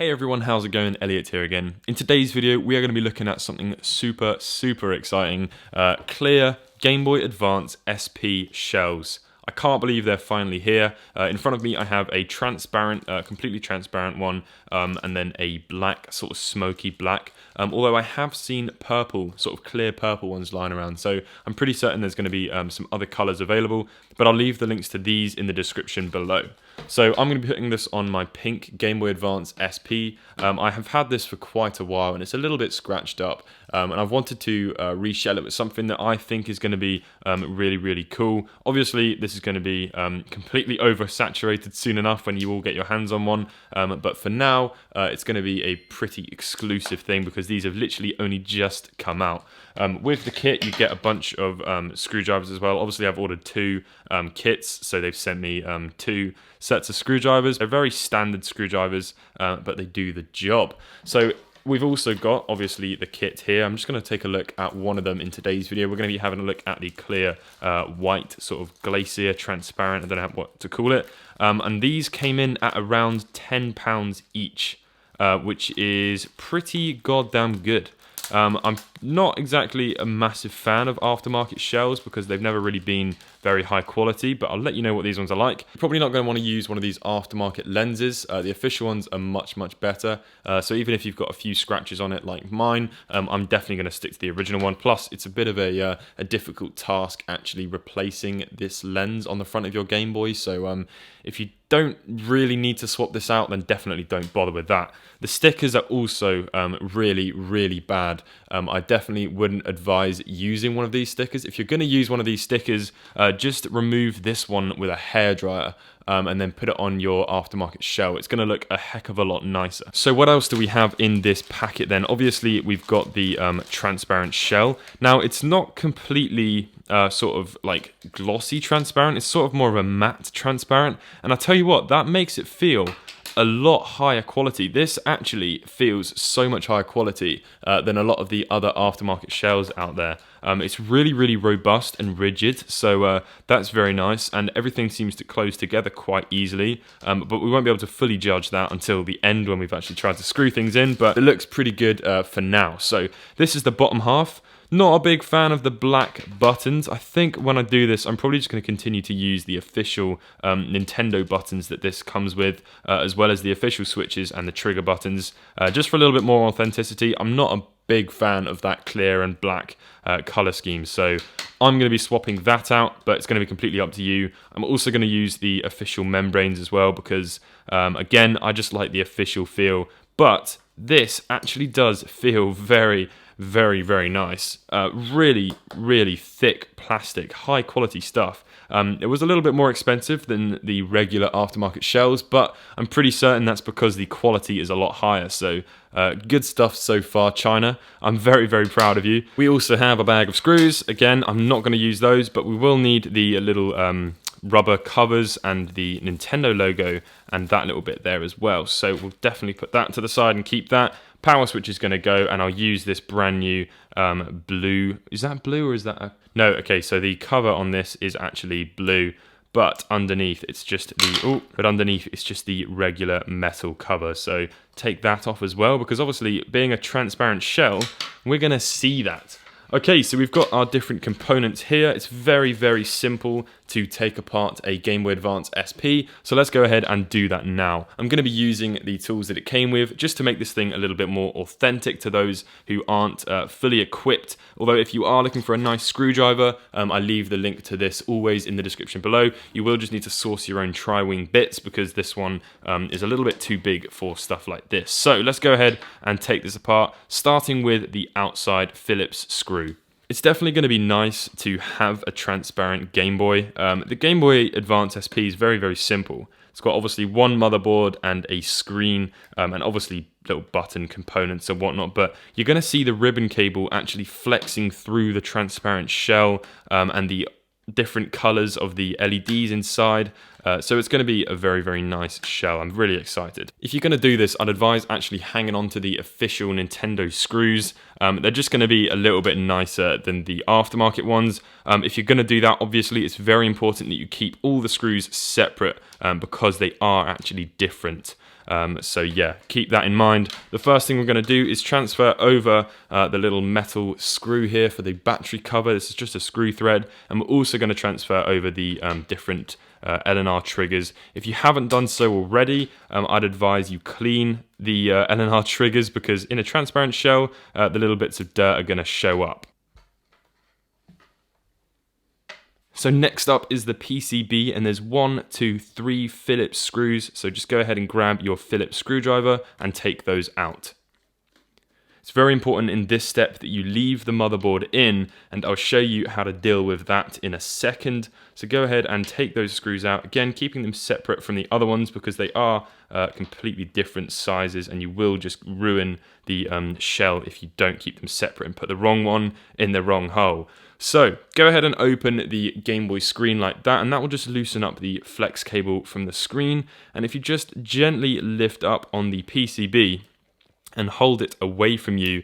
Hey everyone, how's it going? Elliot here again. In today's video, we are going to be looking at something super exciting. Clear Game Boy Advance SP shells. I can't believe they're finally here. In front of me, I have a transparent, completely transparent one, and then a black, sort of smoky black. Although I have seen purple, sort of clear purple ones lying around, so I'm pretty certain there's going to be some other colors available, but I'll leave the links to these in the description below. So I'm going to be putting this on my pink Game Boy Advance SP. I have had this for quite a while and it's a little bit scratched up, and I've wanted to reshell it with something that I think is going to be really cool. Obviously this is going to be completely oversaturated soon enough when you all get your hands on one, but for now it's going to be a pretty exclusive thing because these have literally only just come out. With the kit you get a bunch of screwdrivers as well. Obviously I've ordered two kits, so they've sent me two sets of screwdrivers. They're very standard screwdrivers, but they do the job. So we've also got, obviously, the kit here. I'm just going to take a look at one of them in today's video. We're going to be having a look at the clear white, sort of glacier, transparent, I don't know what to call it. And these came in at around £10 each, which is pretty goddamn good. I'm not exactly a massive fan of aftermarket shells because they've never really been very high quality, but I'll let you know what these ones are like. You're probably not going to want to use one of these aftermarket lenses. The official ones are much better, so even if you've got a few scratches on it like mine, I'm definitely going to stick to the original one. Plus it's a bit of a difficult task actually replacing this lens on the front of your Game Boy, so if you don't really need to swap this out, then definitely don't bother with that. The stickers are also really bad. I definitely wouldn't advise using one of these stickers. If you're going to use one of these stickers, just remove this one with a hairdryer and then put it on your aftermarket shell. It's going to look a heck of a lot nicer. So what else do we have in this packet then? Obviously we've got the transparent shell. Now it's not completely sort of like glossy transparent, it's sort of more of a matte transparent, and I'll tell you what, that makes it feel a lot higher quality. This actually feels so much higher quality than a lot of the other aftermarket shells out there. It's really robust and rigid, so that's very nice, and everything seems to close together quite easily, but we won't be able to fully judge that until the end when we've actually tried to screw things in, but it looks pretty good for now. So this is the bottom half. Not a big fan of the black buttons. I think when I do this, I'm probably just going to continue to use the official Nintendo buttons that this comes with, as well as the official switches and the trigger buttons, just for a little bit more authenticity. I'm not a big fan of that clear and black color scheme, so I'm going to be swapping that out, but it's going to be completely up to you. I'm also going to use the official membranes as well because, again, I just like the official feel, but this actually does feel very nice. Really thick plastic, high quality stuff. It was a little bit more expensive than the regular aftermarket shells, but I'm pretty certain that's because the quality is a lot higher. So good stuff so far, China. I'm very proud of you. We also have a bag of screws. Again, I'm not going to use those, but we will need the little rubber covers and the Nintendo logo and that little bit there as well. So we'll definitely put that to the side and keep that. Power switch is going to go, and I'll use this brand new blue. Is that blue or is that a... No, okay, so the cover on this is actually blue, but underneath it's just the regular metal cover. So take that off as well, because obviously being a transparent shell, we're going to see that. Okay, so we've got our different components here. It's very simple to take apart a Game Boy Advance SP, so let's go ahead and do that now. I'm going to be using the tools that it came with just to make this thing a little bit more authentic to those who aren't fully equipped. Although if you are looking for a nice screwdriver, I leave the link to this always in the description below. You will just need to source your own tri-wing bits because this one is a little bit too big for stuff like this. So let's go ahead and take this apart, starting with the outside Phillips screw. It's definitely going to be nice to have a transparent Game Boy. The Game Boy Advance SP is very simple. It's got obviously one motherboard and a screen, and obviously little button components and whatnot, but you're going to see the ribbon cable actually flexing through the transparent shell and the different colors of the LEDs inside. So it's going to be a very, very nice shell. I'm really excited. If you're going to do this, I'd advise actually hanging on to the official Nintendo screws. They're just going to be a little bit nicer than the aftermarket ones. If you're going to do that, obviously it's very important that you keep all the screws separate because they are actually different. So yeah, keep that in mind. The first thing we're going to do is transfer over the little metal screw here for the battery cover. This is just a screw thread, and we're also going to transfer over the different LNR triggers. If you haven't done so already, I'd advise you clean the LNR triggers, because in a transparent shell, the little bits of dirt are going to show up. So next up is the PCB, and there's 1, 2, 3 Phillips screws. So just go ahead and grab your Phillips screwdriver and take those out. It's very important in this step that you leave the motherboard in, and I'll show you how to deal with that in a second. So go ahead and take those screws out, again keeping them separate from the other ones because they are completely different sizes, and you will just ruin the shell if you don't keep them separate and put the wrong one in the wrong hole. So go ahead and open the Game Boy screen like that, and that will just loosen up the flex cable from the screen. And if you just gently lift up on the PCB and hold it away from you,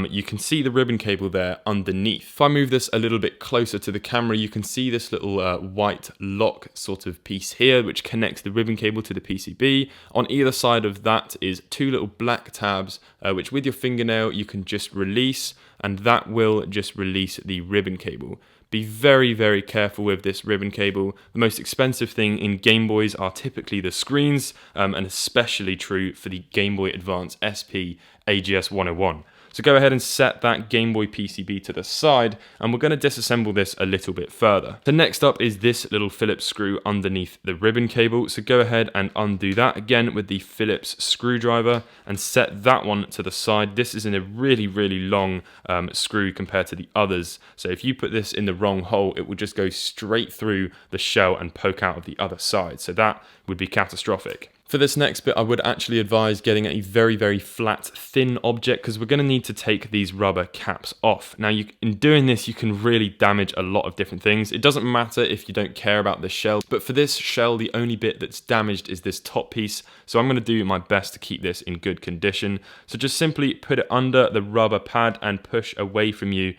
you can see the ribbon cable there underneath. If I move this a little bit closer to the camera, you can see this little white lock sort of piece here, which connects the ribbon cable to the PCB. On either side of that is 2 little black tabs, which with your fingernail you can just release, and that will just release the ribbon cable. Be very, very careful with this ribbon cable. The most expensive thing in Game Boys are typically the screens, and especially true for the Game Boy Advance SP AGS 101. So go ahead and set that Game Boy PCB to the side, and we're going to disassemble this a little bit further. So next up is this little Phillips screw underneath the ribbon cable. So go ahead and undo that again with the Phillips screwdriver and set that one to the side. This is in a really, really long screw compared to the others. So if you put this in the wrong hole, it will just go straight through the shell and poke out of the other side. So that would be catastrophic. For this next bit, I would actually advise getting a very, very flat, thin object, because we're going to need to take these rubber caps off. Now, in doing this, you can really damage a lot of different things. It doesn't matter if you don't care about the shell, but for this shell, the only bit that's damaged is this top piece. So I'm going to do my best to keep this in good condition. So just simply put it under the rubber pad and push away from you.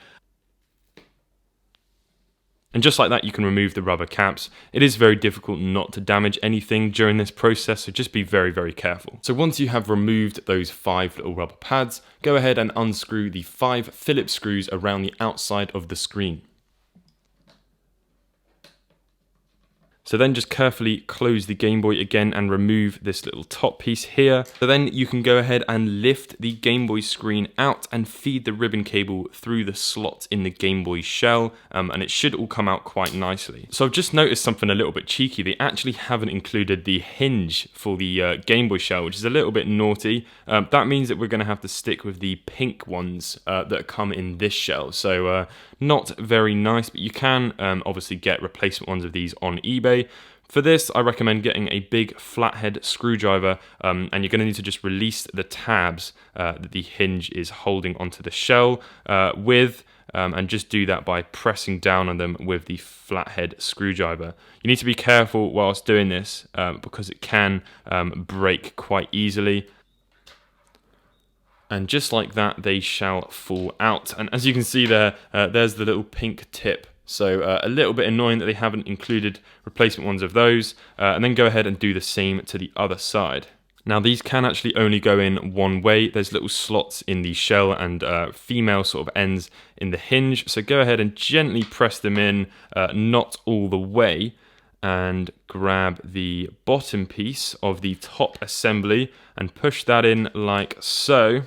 And just like that, you can remove the rubber caps. It is very difficult not to damage anything during this process, so just be very, very careful. So once you have removed those 5 little rubber pads, go ahead and unscrew the 5 Phillips screws around the outside of the screen. So then just carefully close the Game Boy again and remove this little top piece here. So then you can go ahead and lift the Game Boy screen out and feed the ribbon cable through the slot in the Game Boy shell, and it should all come out quite nicely. So I've just noticed something a little bit cheeky. They actually haven't included the hinge for the Game Boy shell, which is a little bit naughty. That means that we're going to have to stick with the pink ones that come in this shell. So not very nice, but you can obviously get replacement ones of these on eBay. For this, I recommend getting a big flathead screwdriver, and you're going to need to just release the tabs that the hinge is holding onto the shell with, and just do that by pressing down on them with the flathead screwdriver. You need to be careful whilst doing this because it can break quite easily. And just like that, they shall fall out. And as you can see there, there's the little pink tip. So a little bit annoying that they haven't included replacement ones of those. And then go ahead and do the same to the other side. Now these can actually only go in one way. There's little slots in the shell and female sort of ends in the hinge. So go ahead and gently press them in, not all the way. And grab the bottom piece of the top assembly and push that in like so.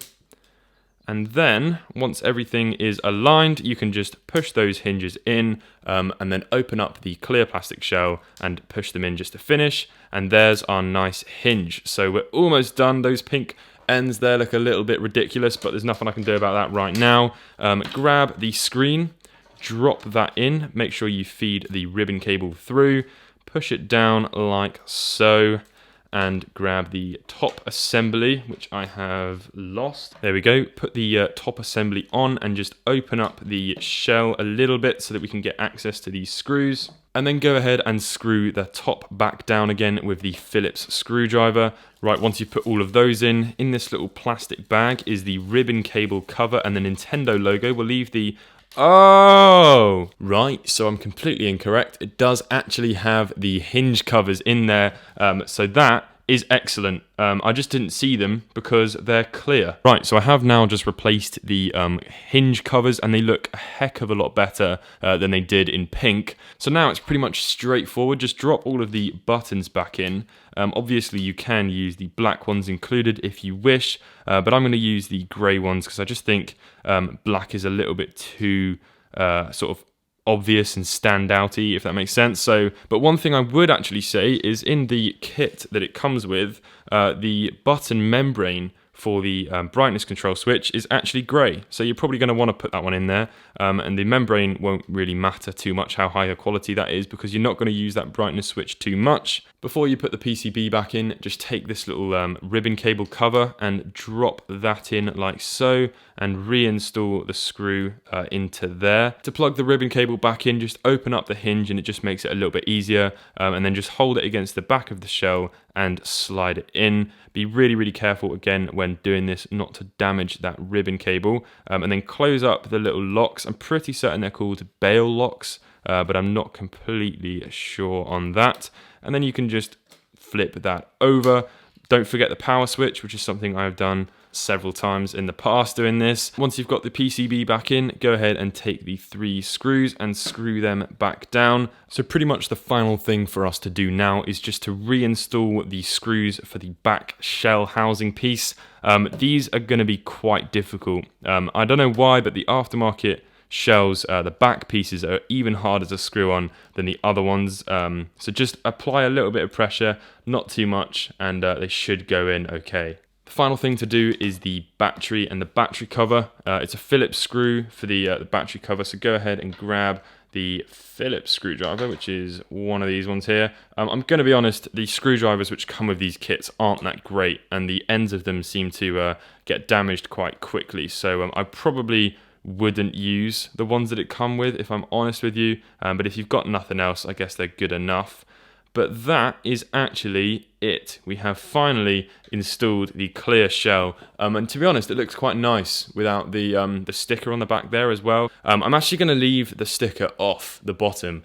And then, once everything is aligned, you can just push those hinges in and then open up the clear plastic shell and push them in just to finish. And there's our nice hinge. So we're almost done. Those pink ends there look a little bit ridiculous, but there's nothing I can do about that right now. Grab the screen, drop that in, make sure you feed the ribbon cable through, push it down like so. And grab the top assembly, which I have lost. There we go. Put the top assembly on and just open up the shell a little bit so that we can get access to these screws. and then go ahead and screw the top back down again with the Phillips screwdriver. Right, once you've put all of those in this little plastic bag is the ribbon cable cover and the Nintendo logo. We'll leave the... Oh! Right, so I'm completely incorrect. It does actually have the hinge covers in there, so that is excellent. I just didn't see them because they're clear. Right, so I have now just replaced the hinge covers and they look a heck of a lot better than they did in pink. So now it's pretty much straightforward. Just drop all of the buttons back in. Obviously you can use the black ones included if you wish, but I'm going to use the grey ones because I just think black is a little bit too sort of obvious and standouty, if that makes sense. So, but one thing I would actually say is in the kit that it comes with, the button membrane for the brightness control switch is actually grey. So you're probably going to want to put that one in there. And the membrane won't really matter too much how high a quality that is because you're not going to use that brightness switch too much. Before you put the PCB back in, just take this little ribbon cable cover and drop that in like so and reinstall the screw into there. To plug the ribbon cable back in, just open up the hinge and it just makes it a little bit easier. And then just hold it against the back of the shell and slide it in. Be really, really careful again when doing this not to damage that ribbon cable. And then close up the little locks. I'm pretty certain they're called bail locks, but I'm not completely sure on that. And then you can just flip that over. Don't forget the power switch, which is something I've done several times in the past doing this. Once you've got the PCB back in, go ahead and take the 3 screws and screw them back down. So pretty much the final thing for us to do now is just to reinstall the screws for the back shell housing piece. These are going to be quite difficult. I don't know why, but the aftermarket shells, the back pieces are even harder to screw on than the other ones. So just apply a little bit of pressure, not too much, and they should go in okay. The final thing to do is the battery and the battery cover. It's a Phillips screw for the battery cover, so go ahead and grab the Phillips screwdriver, which is one of these ones here. I'm going to be honest, the screwdrivers which come with these kits aren't that great, and the ends of them seem to get damaged quite quickly, so I probably wouldn't use the ones that it come with, if I'm honest with you, but if you've got nothing else, I guess they're good enough. But that is actually it. We have finally installed the clear shell, and to be honest, it looks quite nice without the sticker on the back there as well. I'm actually going to leave the sticker off the bottom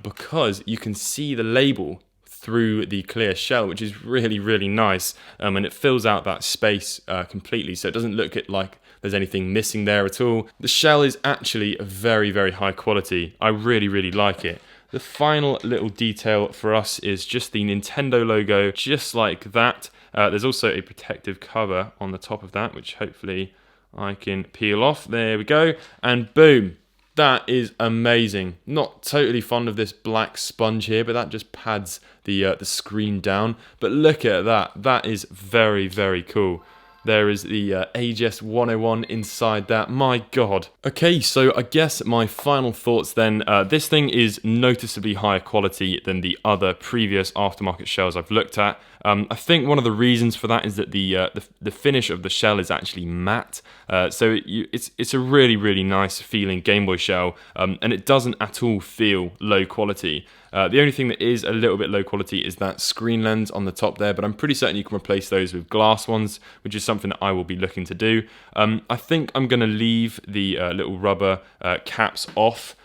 because you can see the label through the clear shell, which is really, really nice, and it fills out that space completely, so it doesn't look like there's anything missing there at all. The shell is actually very, very high quality. I really, really like it. The final little detail for us is just the Nintendo logo, just like that. There's also a protective cover on the top of that, which hopefully I can peel off. There we go. And boom. That is amazing. Not totally fond of this black sponge here, but that just pads the screen down. But look at that. That is very, very cool. There is the AGS 101 inside that. My God. Okay, so I guess my final thoughts then. This thing is noticeably higher quality than the other previous aftermarket shells I've looked at. I think one of the reasons for that is that the finish of the shell is actually matte. So it's a really, really nice feeling Game Boy shell, and it doesn't at all feel low quality. The only thing that is a little bit low quality is that screen lens on the top there, but I'm pretty certain you can replace those with glass ones, which is something that I will be looking to do. I think I'm going to leave the little rubber caps off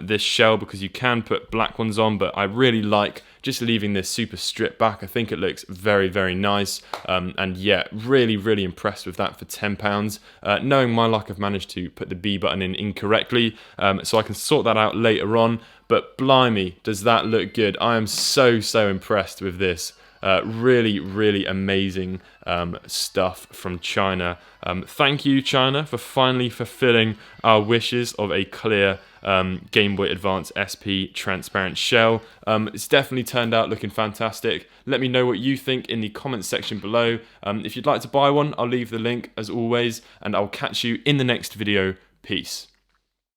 this shell because you can put black ones on, but I really like just leaving this super stripped back. I think it looks very, very nice, and yeah, really, really impressed with that for £10. Knowing my luck, I've managed to put the B button in incorrectly, so I can sort that out later on, but blimey, does that look good. I am so, so impressed with this. Really, really amazing stuff from China. Thank you, China, for finally fulfilling our wishes of a clear Game Boy Advance SP transparent shell. It's definitely turned out looking fantastic. Let me know what you think in the comments section below. If you'd like to buy one, I'll leave the link as always, and I'll catch you in the next video. Peace.